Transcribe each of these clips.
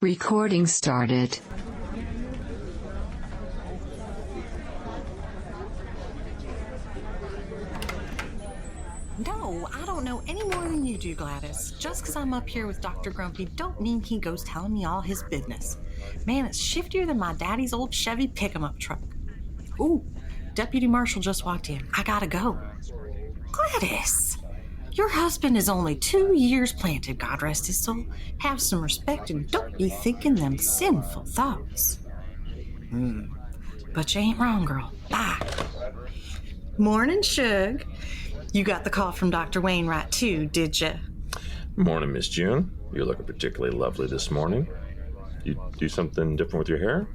Recording started. No, I don't know any more than you do, Gladys. Just because I'm up here with Dr. Grumpy don't mean he goes telling me all his business. Man, it's shiftier than my daddy's old Chevy pick-em-up truck. Ooh, Deputy Marshal just walked in. I gotta go. Gladys, your husband is only 2 years planted, God rest his soul. Have some respect and don't be thinking them sinful thoughts. But you ain't wrong, girl. Bye. Morning, Shug. You got the call from Dr. Wainwright, too, did you? Morning, Miss June. You're looking particularly lovely this morning. You do something different with your hair?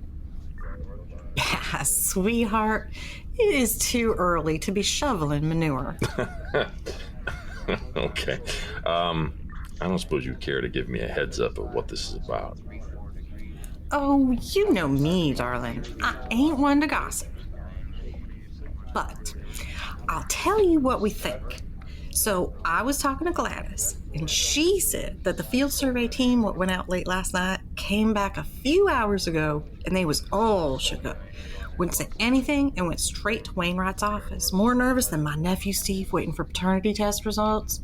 Sweetheart, it is too early to be shoveling manure. Okay. I don't suppose you care to give me a heads up of what this is about. Oh, you know me, darling. I ain't one to gossip. But I'll tell you what we think. So I was talking to Gladys, and she said that the field survey team what went out late last night came back a few hours ago, and they was all shook up. Wouldn't say anything and went straight to Wainwright's office, more nervous than my nephew Steve waiting for paternity test results.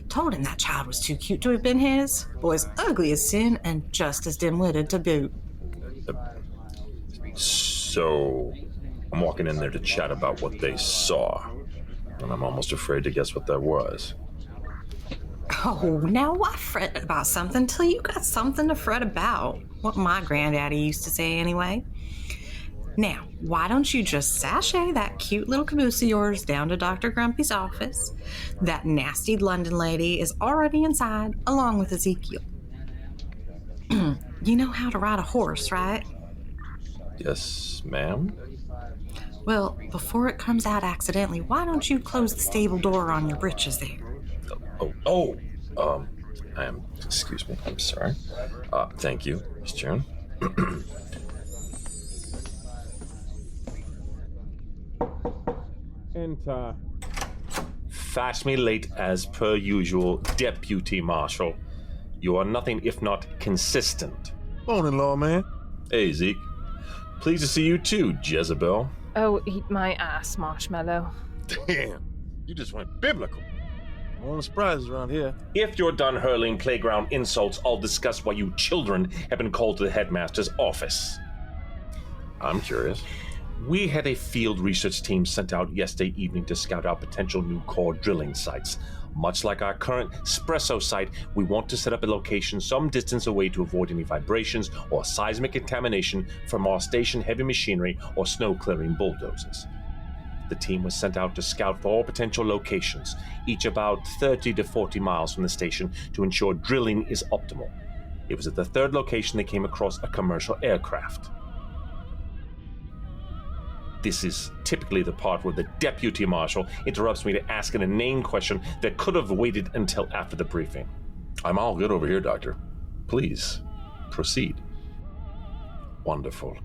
Told him that child was too cute to have been his. Boy's ugly as sin and just as dim-witted to boot. So, I'm walking in there to chat about what they saw, and I'm almost afraid to guess what that was. Oh, now why fret about something till you got something to fret about? What my granddaddy used to say anyway. Now, why don't you just sashay that cute little caboose of yours down to Dr. Grumpy's office? That nasty London lady is already inside, along with Ezekiel. You know how to ride a horse, right? Yes, ma'am? Well, before it comes out accidentally, why don't you close the stable door on your britches there? Excuse me, I'm sorry. Thank you, Miss June. Enter. Fast me late as per usual, Deputy Marshal. You are nothing if not consistent. Morning, lawman. Hey, Zeke. Pleased to see you too, Jezebel. Oh, eat my ass, Marshmallow. Damn, you just went biblical. No surprises around here. If you're done hurling playground insults, I'll discuss why you children have been called to the headmaster's office. I'm curious. We had a field research team sent out yesterday evening to scout out potential new core drilling sites. Much like our current Espresso site, we want to set up a location some distance away to avoid any vibrations or seismic contamination from our station heavy machinery or snow-clearing bulldozers. The team was sent out to scout for all potential locations, each about 30 to 40 miles from the station, to ensure drilling is optimal. It was at the third location they came across a commercial aircraft. This is typically the part where the Deputy Marshal interrupts me to ask an inane question that could have waited until after the briefing. I'm all good over here, Doctor. Please, proceed. Wonderful.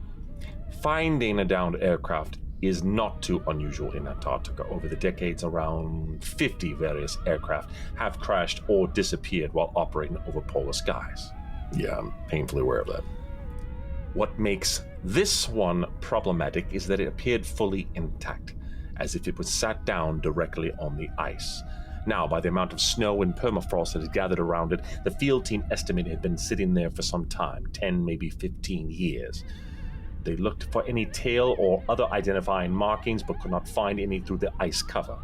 Finding a downed aircraft is not too unusual in Antarctica. Over the decades, around 50 various aircraft have crashed or disappeared while operating over polar skies. Yeah, I'm painfully aware of that. What makes this one problematic is that it appeared fully intact, as if it was sat down directly on the ice. Now, by the amount of snow and permafrost that had gathered around it, the field team estimated it had been sitting there for some time, 10, maybe 15 years. They looked for any tail or other identifying markings, but could not find any through the ice cover.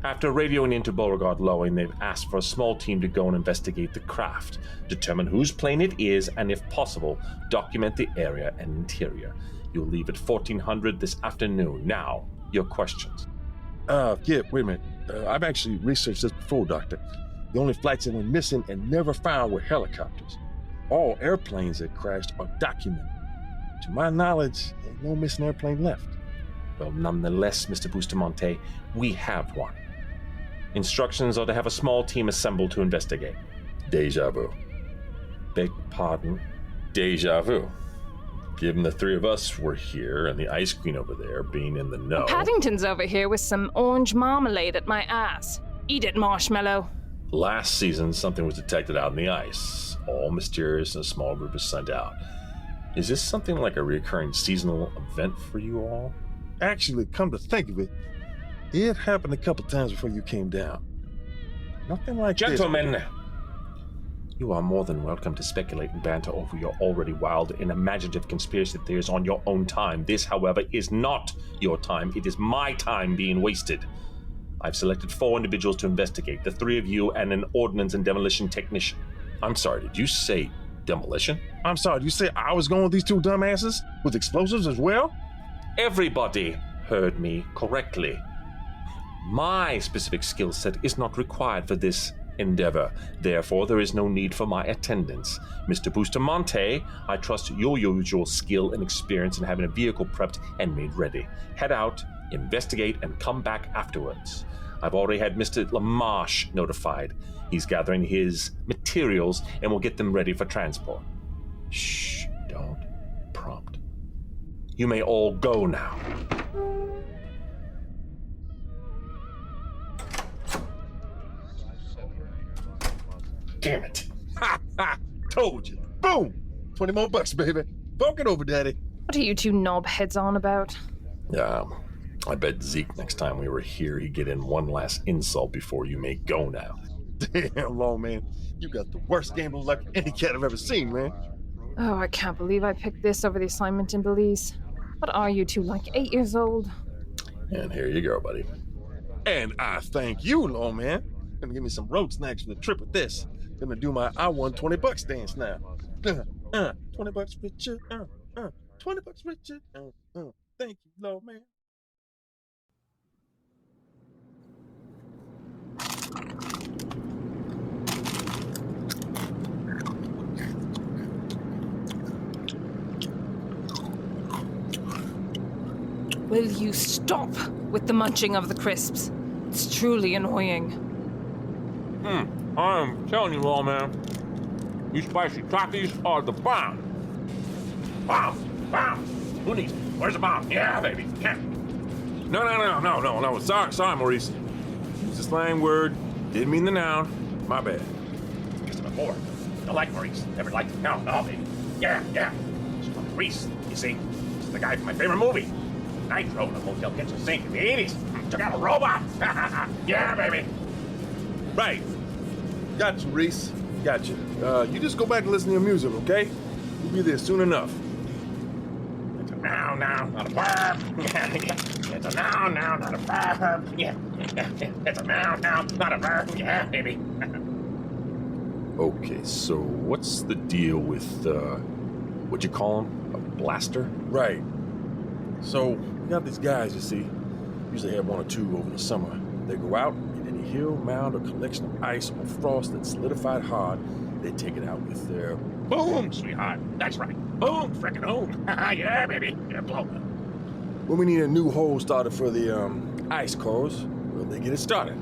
After radioing into Beauregard Lowing, they've asked for a small team to go and investigate the craft, determine whose plane it is, and if possible, document the area and interior. You'll leave at 1400 this afternoon. Now, your questions. Wait a minute. I've actually researched this before, Doctor. The only flights that were missing and never found were helicopters. All airplanes that crashed are documented. To my knowledge, there's no missing airplane left. Well, nonetheless, Mr. Bustamante, we have one. Instructions are to have a small team assembled to investigate. Deja vu. Beg pardon? Deja vu. Given the three of us were here and the ice queen over there being in the know... Paddington's over here with some orange marmalade at my ass. Eat it, Marshmallow. Last season, something was detected out in the ice. All mysterious and a small group is sent out. Is this something like a recurring seasonal event for you all? Actually, come to think of it, it happened a couple times before you came down. Nothing like Gentlemen, this. you are more than welcome to speculate and banter over your already wild and imaginative conspiracy theories on your own time. This, however, is not your time. It is my time being wasted. I've selected 4 individuals to investigate, the 3 of you and an ordnance and demolition technician. I'm sorry, did you say demolition? I'm sorry, did you say I was going with these 2 dumbasses with explosives as well? Everybody heard me correctly. My specific skill set is not required for this endeavor. Therefore, there is no need for my attendance. Mr. Bustamante, I trust your usual skill and experience in having a vehicle prepped and made ready. Head out, investigate, and come back afterwards. I've already had Mr. Lamarche notified. He's gathering his materials and will get them ready for transport. Shh, don't prompt. You may all go now. Damn it. Ha ha! Told you. Boom! 20 more bucks, baby. Bonk it over, daddy. What are you 2 knobheads on about? I bet Zeke next time we were here he'd get in one last insult before you may go now. Damn, long man. You got the worst gambling luck any cat I've ever seen, man. Oh, I can't believe I picked this over the assignment in Belize. What are you 2, like 8 years old? And here you go, buddy. And I thank you, long man. Gonna give me some road snacks for the trip with this. Gonna do my I won 20 bucks dance now. 20 bucks Richard. 20 bucks Richard. Thank you, long man. Will you stop with the munching of the crisps? It's truly annoying. I'm telling you, lawman, these spicy Takis are the bomb. Bomb! Who needs it? Where's the bomb? Yeah, baby, yeah. No. Sorry, Maurice. Use the slang word, didn't mean the noun. My bad. Used it before. Don't like Maurice. Never liked him. No, baby. Yeah. It's from Maurice, you see. This is the guy from my favorite movie. Nitro in a hotel kitchen sink in the 80s. Took out a robot. Yeah, baby. Right. Got you, Reese. Got you. You just go back and listen to your music, okay? We'll be there soon enough. It's a noun, not a verb. It's a noun, not a verb. Yeah. It's a noun, not a verb. Yeah, baby. Okay, so what's the deal with, what'd you call him? A blaster? Right. So, we got these guys, you see. Usually have 1 or 2 over the summer. They go out, and any hill, mound, or collection of ice or frost that's solidified hard, they take it out with their... Boom, sweetheart. That's right. Boom, frickin' boom. Yeah, baby. Yeah, blow. When we need a new hole started for the, ice cores, well, they get it started.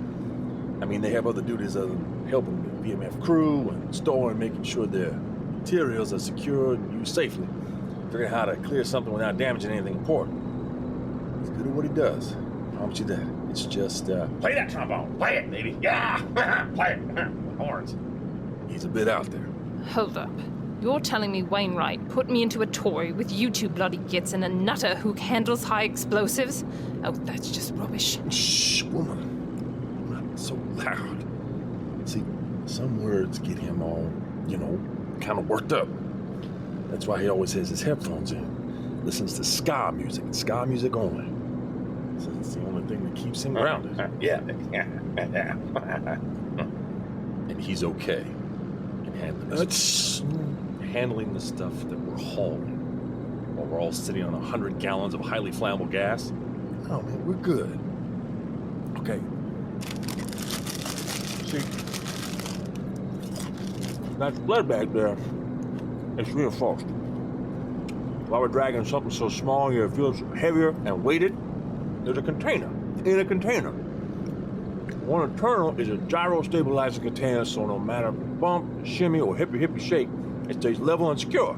I mean, they have other duties other than helping the BMF crew and storing, making sure their materials are secured and used safely. Figuring how to clear something without damaging anything important. He's good at what he does. I promise you that. It's just, Play that trombone. Play it, baby. Yeah. Play it. Horns. He's a bit out there. Hold up. You're telling me Wainwright put me into a toy with you 2 bloody gits and a nutter who handles high explosives? Oh, that's just rubbish. Shh, woman. Not so loud. See, some words get him all, kind of worked up. That's why he always has his headphones in. Listens to ska music, and ska music only. So it's the only thing that keeps him grounded. Yeah. And he's okay in handling the stuff that we're hauling while we're all sitting on 100 gallons of highly flammable gas. Oh, man, we're good. Okay. See, that sled back there, it's reinforced. While we're dragging something so small here it feels heavier and weighted, there's a container in a container. One internal is a gyro-stabilizing container, so no matter bump, shimmy, or hippie shake, it stays level and secure.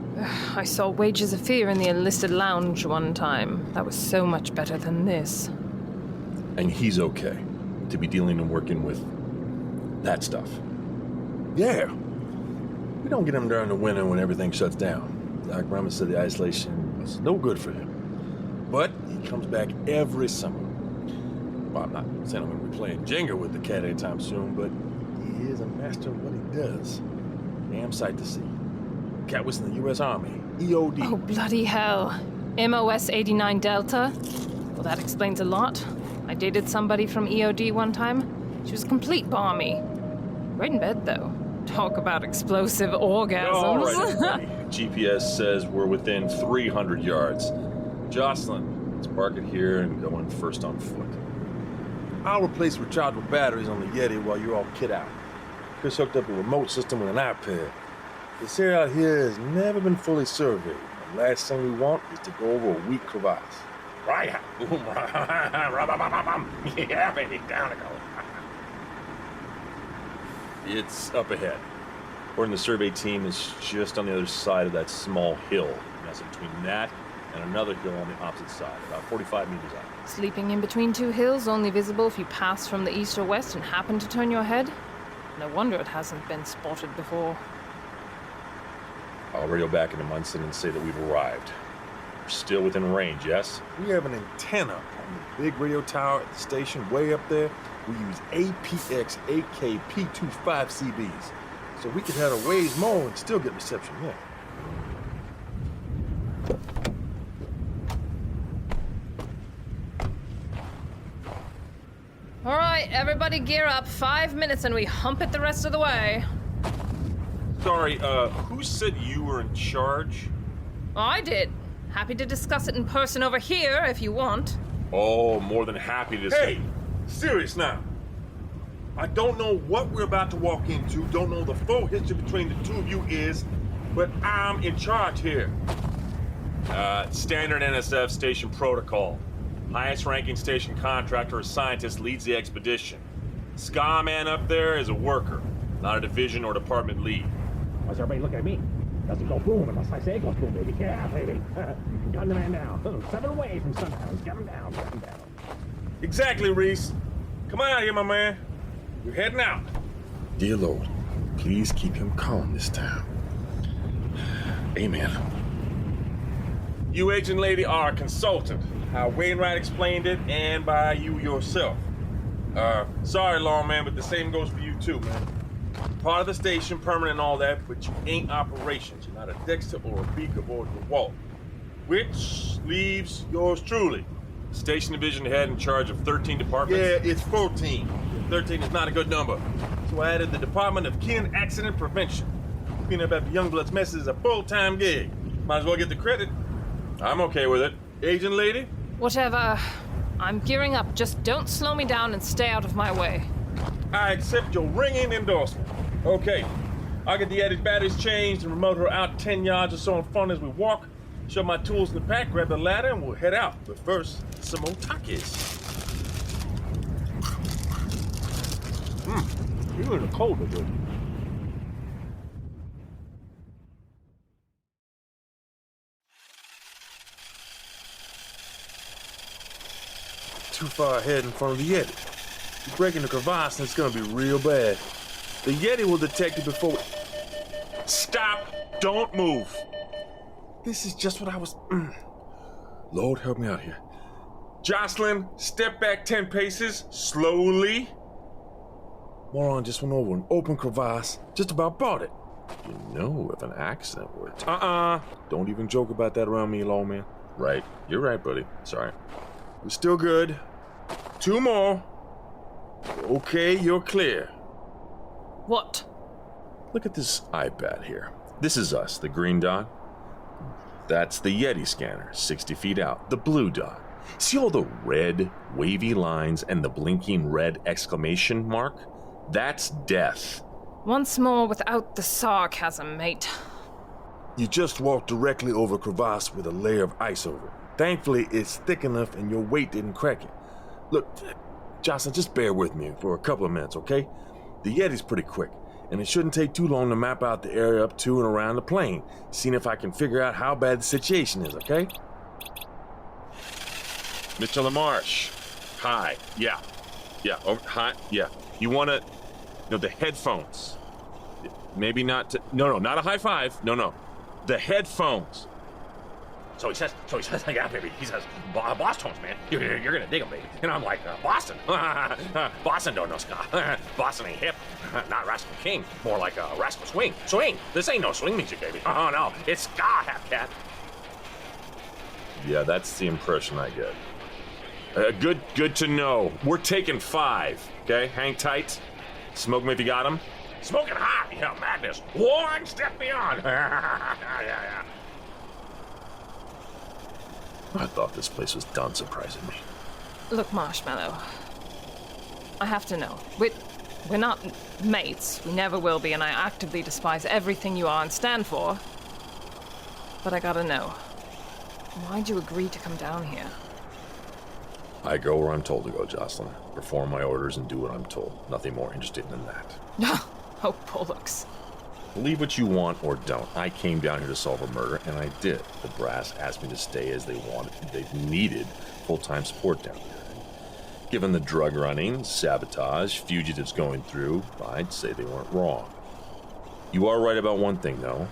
I saw Wages of Fear in the enlisted lounge one time. That was so much better than this. And he's okay to be dealing and working with that stuff. Yeah. We don't get him during the winter when everything shuts down. Doc Ramos said the isolation was no good for him. But he comes back every summer. Well, I'm not saying I'm going to be playing Jenga with the cat anytime soon, but he is a master of what he does. Damn sight to see. Cat was in the U.S. Army, EOD. Oh, bloody hell. MOS 89 Delta? Well, that explains a lot. I dated somebody from EOD one time. She was a complete barmy. Right in bed, though. Talk about explosive orgasms. All right, everybody. GPS says we're within 300 yards. Jocelyn, let's park it here and go in first on foot. I'll replace rechargeable batteries on the Yeti while you're all kid out. Chris hooked up a remote system with an iPad. This area out here has never been fully surveyed. The last thing we want is to go over a weak crevasse. Right. Yeah, baby, down it goes. It's up ahead. According to the survey team, is just on the other side of that small hill. And that's between that and another hill on the opposite side, about 45 meters out. Sleeping in between two hills, only visible if you pass from the east or west and happen to turn your head? No wonder it hasn't been spotted before. I'll radio back into Munson and say that we've arrived. We're still within range, yes? We have an antenna on the big radio tower at the station way up there. We use APX AKP25 CBs. So we could have a ways more and still get reception, yeah. All right, everybody gear up. 5 minutes and we hump it the rest of the way. Sorry, who said you were in charge? I did. Happy to discuss it in person over here if you want. Oh, more than happy to Hey, serious now. I don't know what we're about to walk into, don't know the full history between the two of you is, but I'm in charge here. Standard NSF station protocol. Highest ranking station contractor or scientist leads the expedition. Ska man up there is a worker, not a division or department lead. Why's everybody looking at me? Doesn't go boom unless I say it goes boom, baby. Yeah, baby. Gun the man down. 7 away from Sunhouse. Get him down, get him down. Exactly, Reese. Come on out here, my man. We're heading out. Dear Lord, please keep him calm this time. Amen. You, agent lady, are a consultant. How Wainwright explained it, and by you yourself. Sorry, lawman, but the same goes for you too, man. Part of the station, permanent and all that, but you ain't operations. You're not a Dexter or a Beaker or a DeWalt. Which leaves yours truly. Station division head in charge of 13 departments? Yeah, it's 14. 13 is not a good number. So I added the Department of Kin Accident Prevention. Cleaning up after Youngblood's mess is a full-time gig. Might as well get the credit. I'm okay with it. Agent lady? Whatever. I'm gearing up. Just don't slow me down and stay out of my way. I accept your ringing endorsement. Okay. I'll get the added batteries changed and remote her out 10 yards or so in front as we walk. Shove my tools in the pack, grab the ladder, and we'll head out. But first, some more takis. You're in the cold, good. Too far ahead in front of the Yeti. You're breaking the crevasse and it's gonna be real bad. The Yeti will detect it before we... Stop! Don't move! This is just what I was... Lord, help me out here. Jocelyn, step back 10 paces, slowly. Moron just went over an open crevasse, just about bought it. You know if an accident were to... Don't even joke about that around me, lawman. Right. You're right, buddy. Sorry. We're still good. 2 more. Okay, you're clear. What? Look at this iPad here. This is us, the green dot. That's the Yeti scanner, 60 feet out. The blue dot. See all the red, wavy lines and the blinking red exclamation mark? That's death. Once more without the sarcasm, mate. You just walked directly over a crevasse with a layer of ice over it. Thankfully, it's thick enough and your weight didn't crack it. Look, Jocelyn, just bear with me for a couple of minutes, okay? The Yeti's pretty quick, and it shouldn't take too long to map out the area up to and around the plane, seeing if I can figure out how bad the situation is, okay? Mr. LaMarche. Hi. Yeah. Oh, hi. Yeah. You want to... the headphones. maybe not to... No, not a high five. No. The headphones. So he says, yeah, baby. He says, boss tones, man. You're gonna dig them, baby. And I'm like, Boston. Boston don't know ska. Boston ain't hip. Not Rascal King. More like a Rascal Swing. Swing. This ain't no swing music, baby. Oh, no. It's ska, half-cat. Yeah, that's the impression I get. Good to know. We're taking 5, okay? Hang tight. Smoke me if you got him. Smoking hot. Yeah, madness. One step beyond. Yeah. I thought this place was done surprising me. Look, Marshmallow. I have to know. We're not mates. We never will be, and I actively despise everything you are and stand for. But I gotta know. Why'd you agree to come down here? I go where I'm told to go, Jocelyn. Perform my orders and do what I'm told. Nothing more interesting than that. Oh, bollocks. Believe what you want or don't. I came down here to solve a murder, and I did. The brass asked me to stay as they wanted. They needed full-time support down there. Given the drug running, sabotage, fugitives going through, I'd say they weren't wrong. You are right about one thing, though.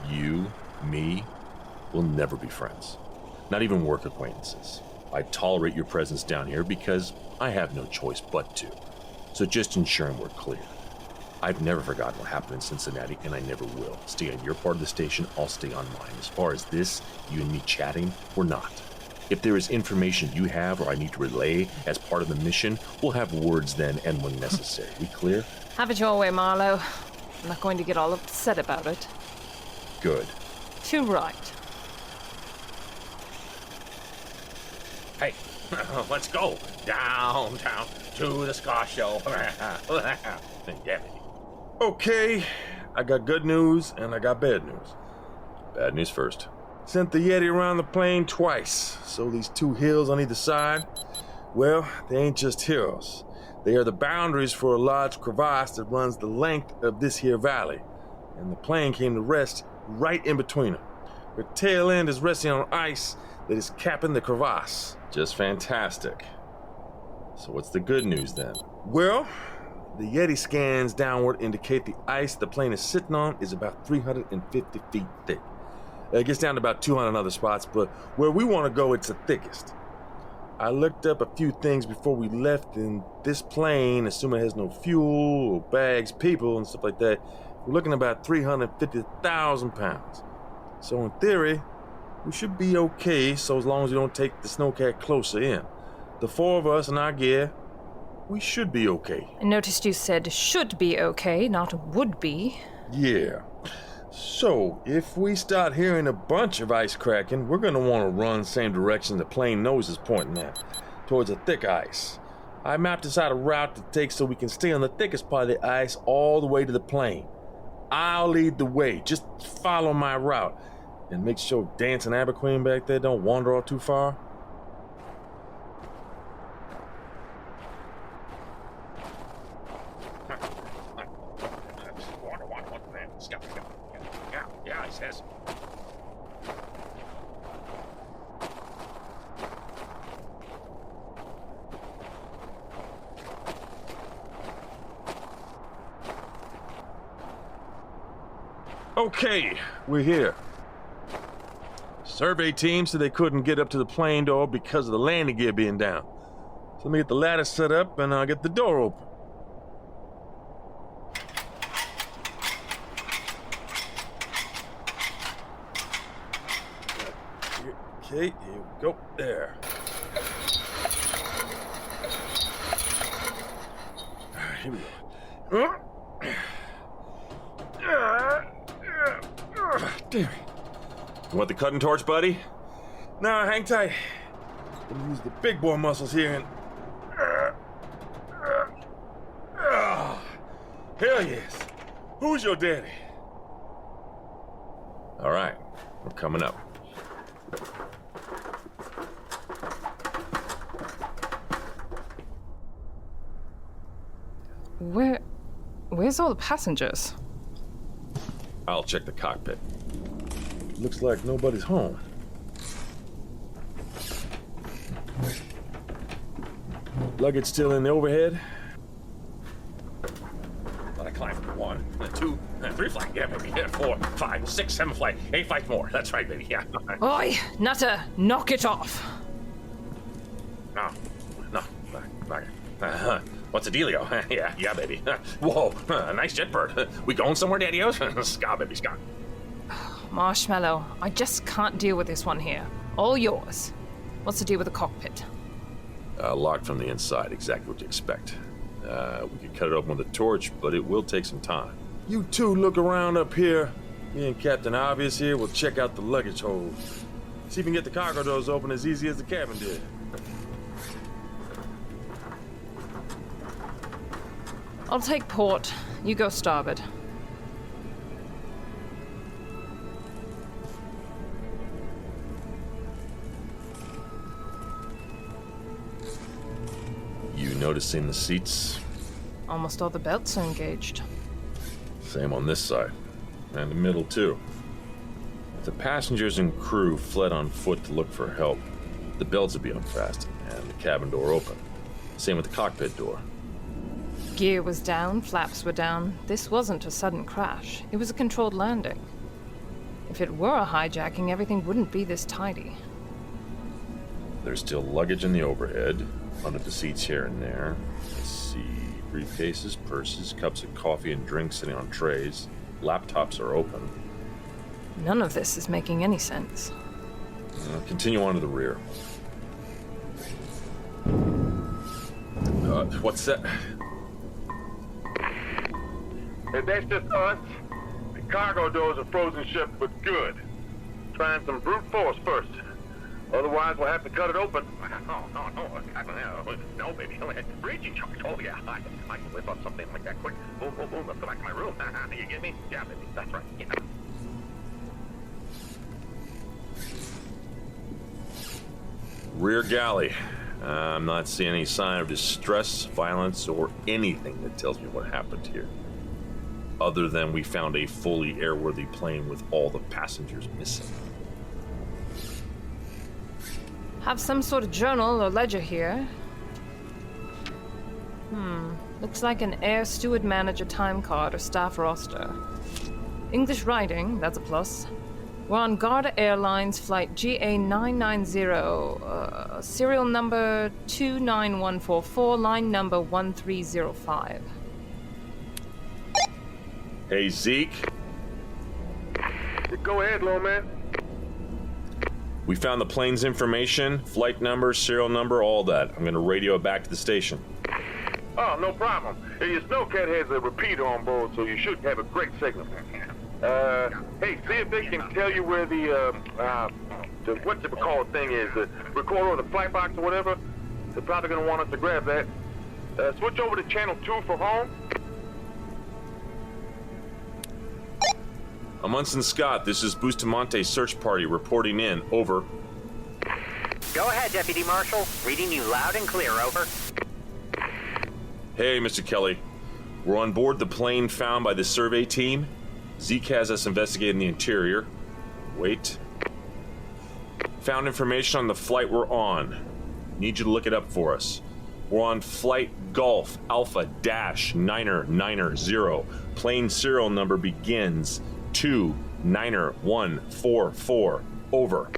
You, me, will never be friends. Not even work acquaintances. I tolerate your presence down here because I have no choice but to. So just ensuring we're clear. I've never forgotten what happened in Cincinnati, and I never will. Stay on your part of the station, I'll stay on mine. As far as this, you and me chatting, we're not. If there is information you have or I need to relay as part of the mission, we'll have words then and when necessary. We clear? Have it your way, Marlowe. I'm not going to get all upset about it. Good. Too right. Hey, let's go downtown to the ska show. Damn it. Okay, I got good news and I got bad news. Bad news first. Sent the Yeti around the plane twice, so these 2 hills on either side, well, they ain't just hills. They are the boundaries for a large crevasse that runs the length of this here valley, and the plane came to rest right in between them. Her tail end is resting on ice that is capping the crevasse. Just fantastic. So what's the good news then? Well, the Yeti scans downward indicate the ice the plane is sitting on is about 350 feet thick. It gets down to about 200 in other spots, but where we want to go, it's the thickest. I looked up a few things before we left, and this plane, assuming it has no fuel, or bags, people, and stuff like that, we're looking at about 350,000 pounds. So in theory, we should be okay, so as long as we don't take the snowcat closer in. The 4 of us and our gear, we should be okay. I noticed you said should be okay, not would be. Yeah. So, if we start hearing a bunch of ice cracking, we're going to want to run the same direction the plane nose is pointing at, towards the thick ice. I mapped this out a route to take so we can stay on the thickest part of the ice all the way to the plane. I'll lead the way. Just follow my route. And make sure Dance and Aberqueen back there don't wander off too far. Yeah, he says. Okay, we're here. Survey team said they couldn't get up to the plane door because of the landing gear being down. So let me get the ladder set up and I'll get the door open. Okay, here we go. There. Here we go. Damn it. You want the cutting torch, buddy? Nah, hang tight. Gonna use the big boy muscles here and... Hell yes. Who's your daddy? All right, we're coming up. Where's all the passengers? I'll check the cockpit. Looks like nobody's home. Luggage still in the overhead? But I climbed 1, 2, 3 4, 5, 6, 7 flight, 8 flights more. That's right, baby. Yeah. Oi, Nutter, knock it off. No. What's the dealio? yeah, baby. Whoa, nice jet bird. We going somewhere, Daddy-O's? Ska, baby, ska. Marshmallow, I just can't deal with this one here. All yours. What's the deal with the cockpit? Locked from the inside, exactly what you expect. We could cut it open with a torch, but it will take some time. You two look around up here. Me and Captain Obvious here will check out the luggage hold. See if we can get the cargo doors open as easy as the cabin did. I'll take port. You go starboard. You noticing the seats? Almost all the belts are engaged. Same on this side. And the middle, too. If the passengers and crew fled on foot to look for help, the belts would be unfastened and the cabin door open. Same with the cockpit door. Gear was down, flaps were down. This wasn't a sudden crash. It was a controlled landing. If it were a hijacking, everything wouldn't be this tidy. There's still luggage in the overhead, under the seats here and there. Let's see, briefcases, purses, cups of coffee and drinks sitting on trays. Laptops are open. None of this is making any sense. Continue on to the rear. What's that? If that's just us, the cargo doors are frozen shut but good. Trying some brute force first. Otherwise, we'll have to cut it open. No, baby. Breaching charge. Oh, yeah. I can whip up something like that quick. Boom, boom, boom. Up the back of my room. You get me? Yeah, baby. That's right. Yeah. Rear galley. I'm not seeing any sign of distress, violence, or anything that tells me what happened here. Other than we found a fully airworthy plane with all the passengers missing. Have some sort of journal or ledger here. Looks like an air steward manager time card or staff roster. English writing, that's a plus. We're on Garda Airlines flight GA990, serial number 29144, line number 1305. Hey, Zeke. Go ahead, little man. We found the plane's information, flight number, serial number, all that. I'm gonna radio it back to the station. Oh, no problem. Your snowcat has a repeater on board, so you should have a great signal. Hey, see if they can tell you where the what you call thing is, the recorder or the flight box or whatever. They're probably gonna want us to grab that. Switch over to channel 2 for home. Amundsen Scott, this is Bustamante search party reporting in. Over. Go ahead, Deputy Marshal. Reading you loud and clear, over. Hey, Mr. Kelly. We're on board the plane found by the survey team. Zeke has us investigating the interior. Wait. Found information on the flight we're on. Need you to look it up for us. We're on flight Golf Alpha Dash 990. Plane serial number begins 29144. Over.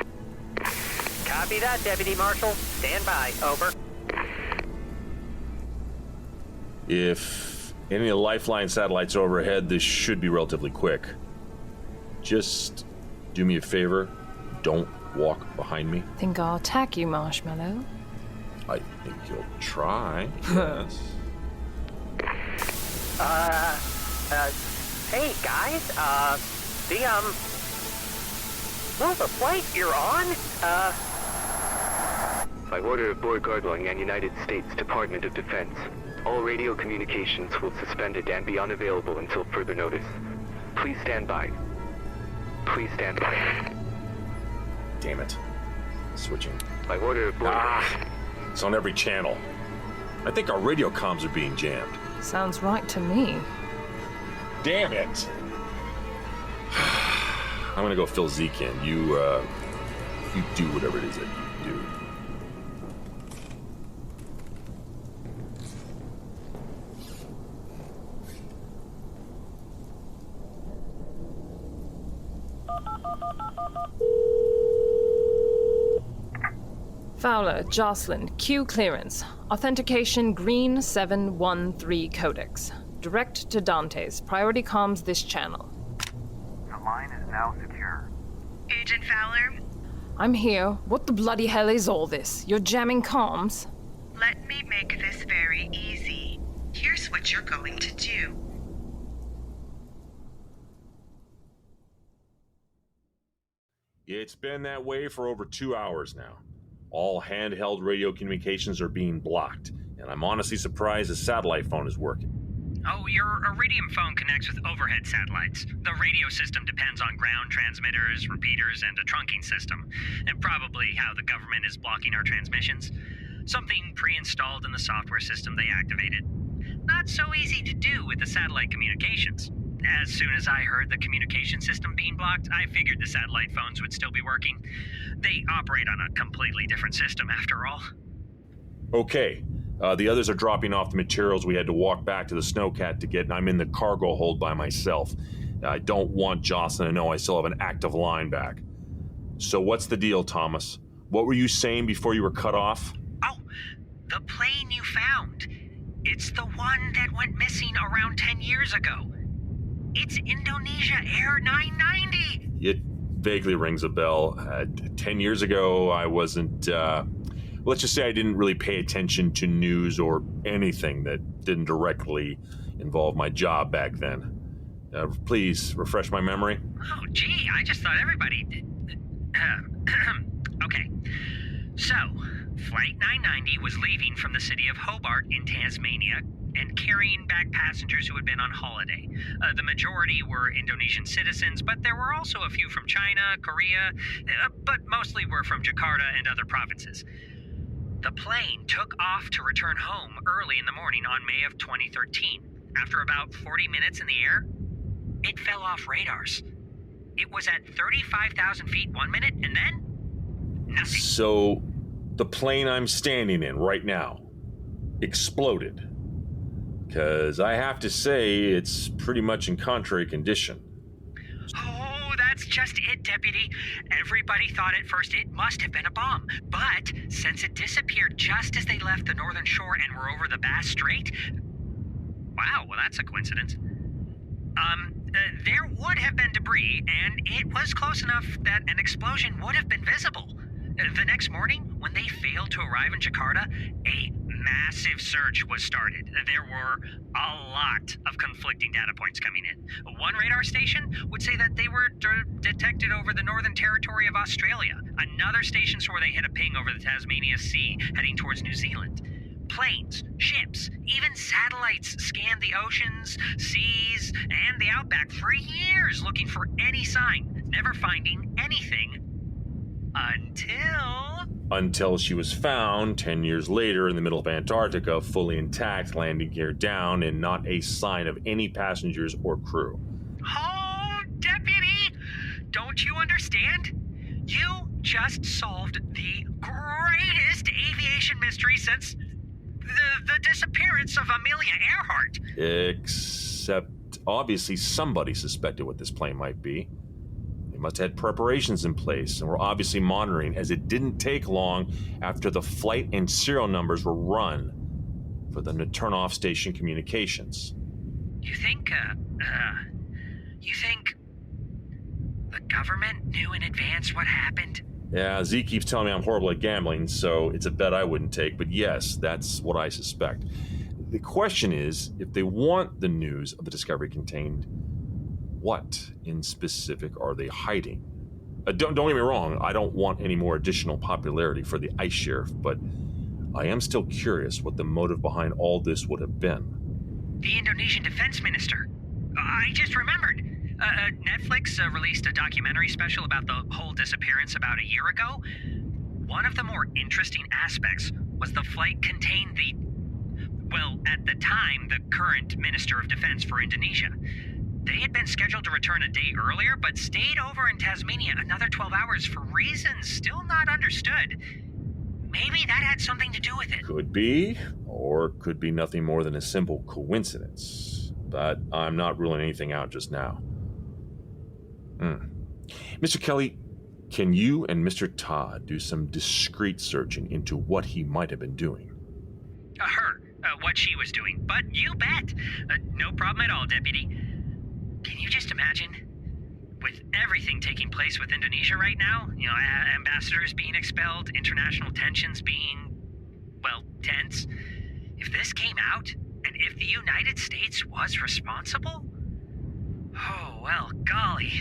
Copy that, Deputy Marshal. Stand by, over. If any of the Lifeline satellites are overhead, this should be relatively quick. Just do me a favor. Don't walk behind me. Think I'll attack you, Marshmallow? I think you'll try. Yes. Hey, guys, the flight you're on, By order of Board Gardling and United States Department of Defense, all radio communications will suspended and be unavailable until further notice. Please stand by. Please stand by. Damn it. Switching. By order of Board... It's on every channel. I think our radio comms are being jammed. Sounds right to me. Damn it! I'm gonna go fill Zeke in. You do whatever it is that you do. Fowler, Jocelyn, Q clearance. Authentication green 713 codex. Direct to Dante's. Priority comms this channel. The line is now secure. Agent Fowler, I'm here. What the bloody hell is all this? You're jamming comms? let me make this very easy. Here's what you're going to do. It's been that way for over 2 hours now. All handheld radio communications are being blocked, and I'm honestly surprised the satellite phone is working. Oh, your Iridium phone connects with overhead satellites. The radio system depends on ground transmitters, repeaters, and a trunking system. And probably how the government is blocking our transmissions. Something pre-installed in the software system they activated. Not so easy to do with the satellite communications. As soon as I heard the communication system being blocked, I figured the satellite phones would still be working. They operate on a completely different system, after all. Okay. The others are dropping off the materials we had to walk back to the Snowcat to get, and I'm in the cargo hold by myself. I don't want Jocelyn to know I still have an active line back. So what's the deal, Thomas? What were you saying before you were cut off? Oh, the plane you found. It's the one that went missing around 10 years ago. It's Indonesia Air 990! It vaguely rings a bell. 10 years ago, I wasn't, let's just say I didn't really pay attention to news or anything that didn't directly involve my job back then. Please, refresh my memory. Oh, gee, I just thought everybody did. Okay, so, Flight 990 was leaving from the city of Hobart in Tasmania and carrying back passengers who had been on holiday. The majority were Indonesian citizens, but there were also a few from China, Korea, but mostly were from Jakarta and other provinces. The plane took off to return home early in the morning on May of 2013. After about 40 minutes in the air, it fell off radars. It was at 35,000 feet 1 minute, and then nothing. So, the plane I'm standing in right now exploded. Because I have to say, it's pretty much in contrary condition. Oh, that's just it, Deputy. Everybody thought at first it must have been a bomb. But since it disappeared just as they left the northern shore and were over the Bass Strait... Wow, well, that's a coincidence. There would have been debris, and it was close enough that an explosion would have been visible. The next morning, when they failed to arrive in Jakarta, a massive search was started. There were a lot of conflicting data points coming in. One radar station would say that they were detected over the Northern Territory of Australia. Another station swore they hit a ping over the Tasmania Sea, heading towards New Zealand. Planes, ships, even satellites scanned the oceans, seas, and the outback for years looking for any sign, never finding anything until she was found 10 years later in the middle of Antarctica, fully intact, landing gear down, and not a sign of any passengers or crew. Oh, Deputy! Don't you understand? You just solved the greatest aviation mystery since the disappearance of Amelia Earhart. Except, obviously, somebody suspected what this plane might be. They must have had preparations in place and were obviously monitoring, as it didn't take long after the flight and serial numbers were run for them to turn off station communications. You think the government knew in advance what happened? Yeah, Z keeps telling me I'm horrible at gambling, so it's a bet I wouldn't take, but yes, that's what I suspect. The question is, if they want the news of the discovery contained, what in specific are they hiding? Don't get me wrong, I don't want any more additional popularity for the Ice Sheriff, but I am still curious what the motive behind all this would have been. The Indonesian Defense Minister. I just remembered. Netflix released a documentary special about the whole disappearance about a year ago. One of the more interesting aspects was the flight contained at the time, the current Minister of Defense for Indonesia. They had been scheduled to return a day earlier, but stayed over in Tasmania another 12 hours for reasons still not understood. Maybe that had something to do with it. Could be, or it could be nothing more than a simple coincidence. But I'm not ruling anything out just now. Mr. Kelly, Can you and Mr. Todd do some discreet searching into what he might have been doing? What she was doing. But you bet. No problem at all, Deputy. Can you just imagine? With everything taking place with Indonesia right now, ambassadors being expelled, international tensions being, well, tense. If this came out, and if the United States was responsible? Oh, well, golly.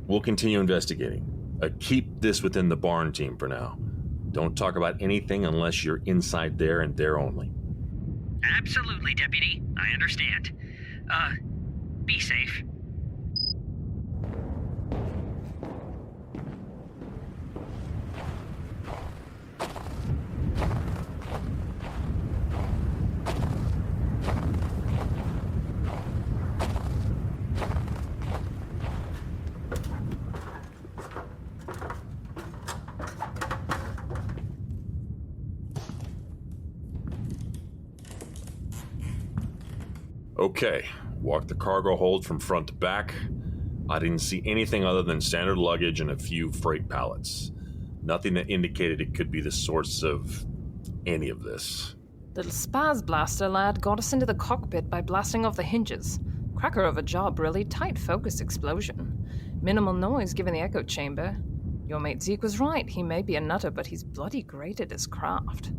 We'll continue investigating. Keep this within the barn team for now. Don't talk about anything unless you're inside there and there only. Absolutely, Deputy. I understand. Be safe. Okay, walk the cargo hold from front to back. I didn't see anything other than standard luggage and a few freight pallets. Nothing that indicated it could be the source of any of this. Little spaz blaster lad got us into the cockpit by blasting off the hinges. Cracker of a job, really. Tight focus explosion. Minimal noise given the echo chamber. Your mate Zeke was right. He may be a nutter, but he's bloody great at his craft.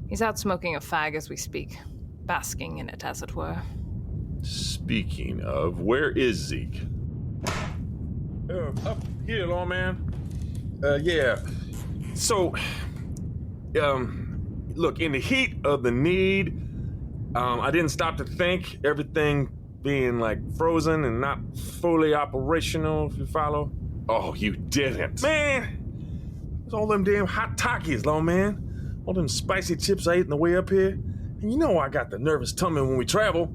He's out smoking a fag as we speak. Basking in it, as it were. Speaking of, where is Zeke? Up here, lawman. Yeah. So, look, in the heat of the need, I didn't stop to think, everything being like frozen and not fully operational, if you follow. Oh, you didn't. Man, it's all them damn hot Takis, lawman. All them spicy chips I ate on the way up here. And you know I got the nervous tummy when we travel.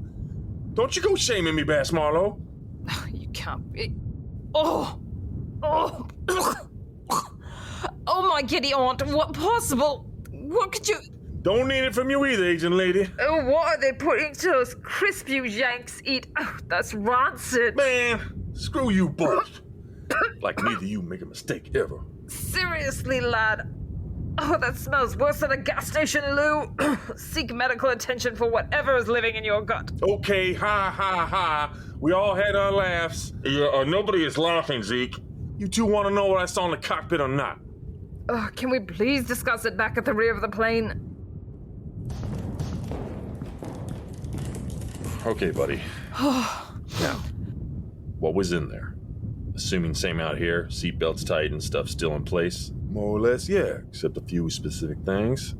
Don't you go shaming me, Bass Marlowe. You can't be... Oh, my giddy aunt, what possible? What could you... Don't need it from you either, agent lady. Oh, what are they putting to those crisp you Yanks eat? Oh, that's rancid. Man, screw you both. Like neither you make a mistake ever. Seriously, lad. Oh, that smells worse than a gas station loo. Seek medical attention for whatever is living in your gut. Okay, ha, ha, ha. We all had our laughs. Yeah, nobody is laughing, Zeke. You two want to know what I saw in the cockpit or not? Can we please discuss it back at the rear of the plane? Okay, buddy. Now, what was in there? Assuming same out here, seatbelts tight and stuff still in place? More or less, yeah, except a few specific things.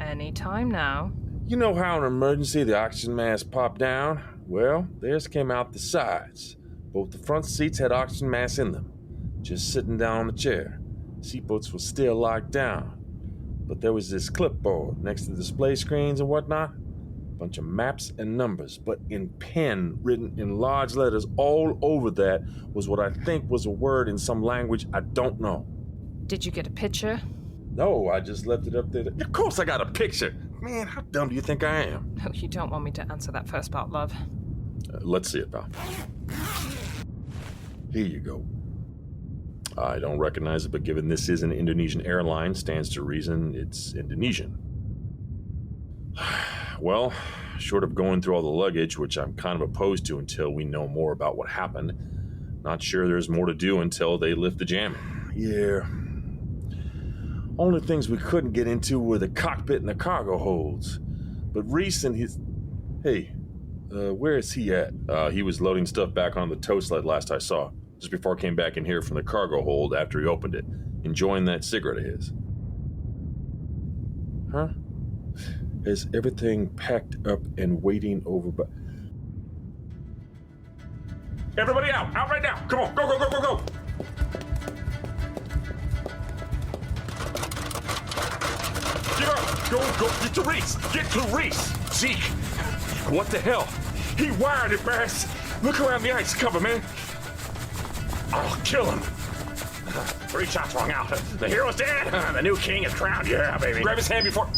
Anytime now. You know how in an emergency the oxygen mask popped down? Well, theirs came out the sides. Both the front seats had oxygen masks in them. Just sitting down on the chair. Seatbelts were still locked down. But there was this clipboard next to the display screens and whatnot. Bunch of maps and numbers, but in pen, written in large letters all over that was what I think was a word in some language I don't know. Did you get a picture? No, I just left it up there. Of course I got a picture. Man, how dumb do you think I am? Oh, you don't want me to answer that first part, love. Let's see it, pal. Here you go. I don't recognize it, but given this is an Indonesian airline, stands to reason it's Indonesian. Well, short of going through all the luggage, which I'm kind of opposed to until we know more about what happened, not sure there's more to do until they lift the jamming. Yeah. Only things we couldn't get into were the cockpit and the cargo holds. But Reese and his... Hey, where is he at? He was loading stuff back on the tow sled last I saw, just before I came back in here from the cargo hold after he opened it, enjoying that cigarette of his. Huh? Is everything packed up and waiting over by... Everybody out! Out right now! Come on! Go, go, go, go, go! Get up! Go, go! Get to Reese! Get to Reese! Zeke! What the hell? He wired it, Bass! Look around the ice cover, man! I'll kill him! 3 shots rung out. The hero's dead! The new king is crowned. Yeah, baby. Grab his hand before...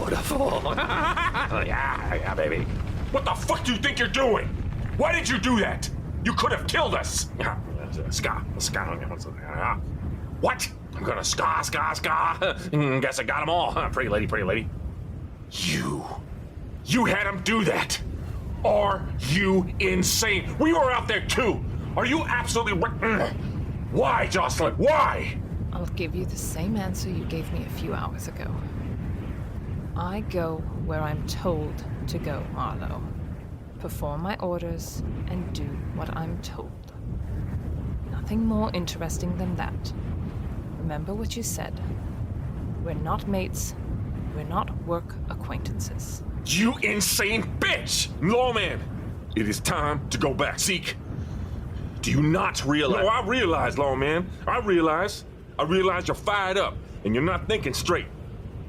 beautiful. yeah, baby. What the fuck do you think you're doing? Why did you do that? You could have killed us. Ska. What? I'm gonna ska. Guess I got them all. Pretty lady. You had him do that. Are you insane? We were out there too. Are you absolutely... Why, Jocelyn? Why? I'll give you the same answer you gave me a few hours ago. I go where I'm told to go, Marlowe. Perform my orders and do what I'm told. Nothing more interesting than that. Remember what you said. We're not mates. We're not work acquaintances. You insane bitch! Lawman, it is time to go back. Seek. Do you not realize? No, I realize, Lawman. I realize you're fired up and you're not thinking straight.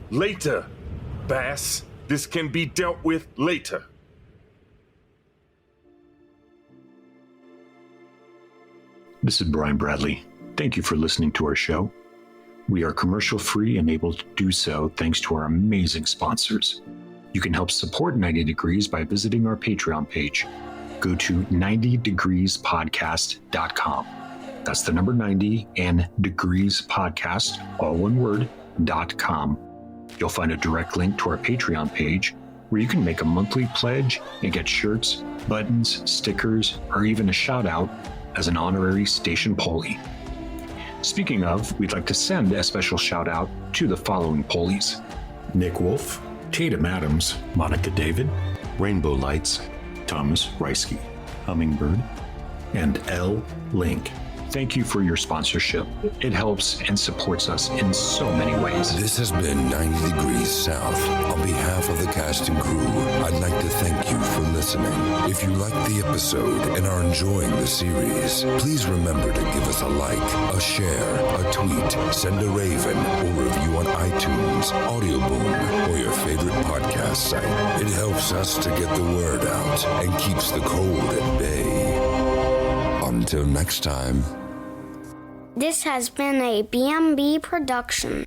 Later, Bass. This can be dealt with later. This is Brian Bradley. Thank you for listening to our show. We are commercial-free and able to do so thanks to our amazing sponsors. You can help support 90 Degrees by visiting our Patreon page. Go to 90degreespodcast.com. That's the number 90 and Degrees Podcast, all one word, .com. You'll find a direct link to our Patreon page where you can make a monthly pledge and get shirts, buttons, stickers, or even a shout out as an honorary station Polly. Speaking of, we'd like to send a special shout out to the following Pollies: Nick Wolf, Tatum Adams, Monica David, Rainbow Lights, Thomas Reisky, Hummingbird, and L. Link. Thank you for your sponsorship. It helps and supports us in so many ways. This has been 90 Degrees South. On behalf of the cast and crew, I'd like to thank you for listening. If you liked the episode and are enjoying the series, please remember to give us a like, a share, a tweet, send a raven, or review on iTunes, Audioboom, or your favorite podcast site. It helps us to get the word out and keeps the cold at bay. Until next time. This has been a BMB production.